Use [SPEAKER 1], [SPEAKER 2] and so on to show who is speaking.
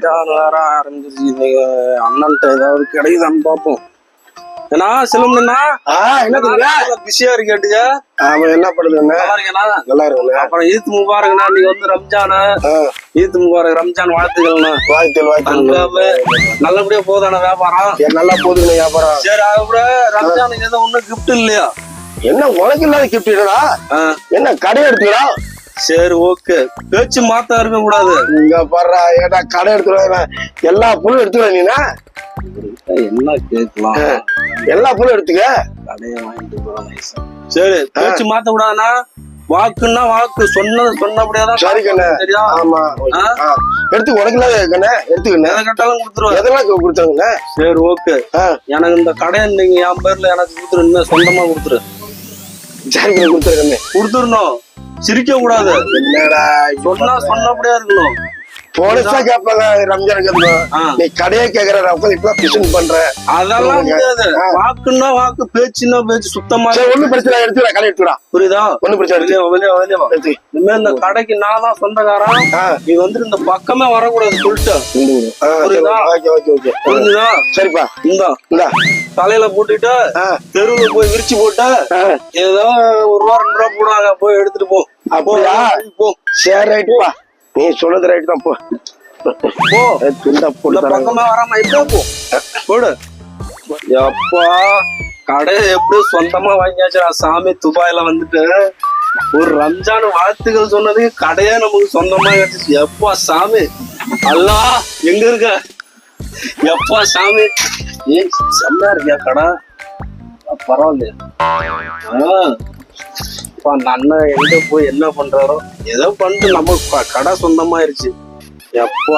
[SPEAKER 1] ரம்ஜான் வேற ஆரம்பிச்சிருச்சு. இது அண்ணன்ட்ட ஏதாவது கிடைக்குதான்னு பாப்போம். ஏன்னா சிலம்புனா
[SPEAKER 2] என்ன
[SPEAKER 1] பிஸியா இருக்கேட்டியா?
[SPEAKER 2] அவன் என்ன பண்ணுதுன்னா நல்லா இருக்குண்ணா.
[SPEAKER 1] அப்புறம் ஈத் முபாரக்னா நீங்க வந்து ரம்ஜானா ஈத் முபாரக் ரம்ஜான் வாழ்த்துக்கள்ண்ணா.
[SPEAKER 2] வாழ்த்துக்கள்
[SPEAKER 1] நல்லபடியா போதான வியாபாரம்?
[SPEAKER 2] நல்லா போகுதுங்க வியாபாரம்.
[SPEAKER 1] சரி, அதுக்கப்புறம் ரம்ஜானுக்கு எதுவும் ஒண்ணும் கிஃப்ட் இல்லையா?
[SPEAKER 2] என்ன உனக்கு இல்லாத கிஃப்ட் இல்லடா? என்ன கடை எடுத்துக்கிறா?
[SPEAKER 1] சரி, ஓகே. பேச்சு மாத்தா இருக்க கூடாது.
[SPEAKER 2] இங்க பாரு, ஏடா கடை எடுத்துருவா? எல்லா பொருளும் எடுத்துருவா நீனா?
[SPEAKER 1] என்ன கேட்கலாம்?
[SPEAKER 2] எல்லா பொருளும் எடுத்துக்க.
[SPEAKER 1] கடையை வாங்கிட்டு போறோம். சரி, பேச்சு மாத்த கூடாதுன்னா வாக்குன்னா வாக்கு சொன்னபடியாதான்.
[SPEAKER 2] சரி கண்ணே.
[SPEAKER 1] சரியா?
[SPEAKER 2] ஆமா, எடுத்து உனக்கு இல்லாத கண்ணே எடுத்துக்கண்ணே.
[SPEAKER 1] எதை கேட்டாலும் கொடுத்துருவேன்.
[SPEAKER 2] எதெல்லாம் கொடுத்தாங்கண்ணே?
[SPEAKER 1] சரி, ஓகே. எனக்கு இந்த கடையை நீங்க என் பேர்ல எனக்கு கொடுத்துரு, சொந்தமா கொடுத்துரு.
[SPEAKER 2] சரி கொடுத்துருக்கண்ணே.
[SPEAKER 1] கொடுத்துடணும், சிரிக்க கூடாது.
[SPEAKER 2] என்னடா
[SPEAKER 1] சொன்னபடியா இருக்கணும்.
[SPEAKER 2] போலீஸா கேட்பாங்க ரம்ஜானுக்கு. நீ கடையே கேக்குற இப்பெல்லாம் பிசின் பண்ற
[SPEAKER 1] அதெல்லாம் முடியாது. வாக்குன்னா வாக்கு, பேச்சுன்னா பேச்சு. சுத்தமா
[SPEAKER 2] ஒண்ணு பிரச்சனை எடுத்துடா, கடை எடுத்துடா.
[SPEAKER 1] புரியுதா?
[SPEAKER 2] ஒண்ணு பிரச்சனை.
[SPEAKER 1] இனிமே இந்த கடைக்கு நான் தான் சொந்தக்காரன். நீ வந்து இந்த பக்கமே வரக்கூடாது சொல்லிட்டு. புரியுதா? புரிஞ்சுதா?
[SPEAKER 2] சரிப்பா.
[SPEAKER 1] இந்த தலையில போட்டுட்டு தெருவுல போய் விரிச்சு போட்டு ஏதோ ₹1 2 போடுவாங்க, போய் எடுத்துட்டு போ.
[SPEAKER 2] அப்படியா?
[SPEAKER 1] போ.
[SPEAKER 2] சரி, ரைட்டுப்பா. நீ சொல்றது ரைட் தான். போ
[SPEAKER 1] பக்கமா வராம இப்ப போ போடு. எப்பா கடையை எப்படி சொந்தமா வாங்கியாச்சுடா சாமி. துபாயில வந்துட்டு ஒரு ரம்ஜான் வாழ்த்துக்கள் சொன்னதுக்கு கடையே நமக்கு சொந்தமா கிடைச்சிச்சு. எப்பா சாமி, அல்லா எங்க இருக்க? எப்பா சாமி, ஏன் செம்மையா இருக்கியா கடை? பரவாயில்லையா? அண்ணன் எங்க போய் என்ன பண்றாரோ ஏதோ பண்ணிட்டு நம்ம கடை சொந்தமாயிருச்சு. எப்பா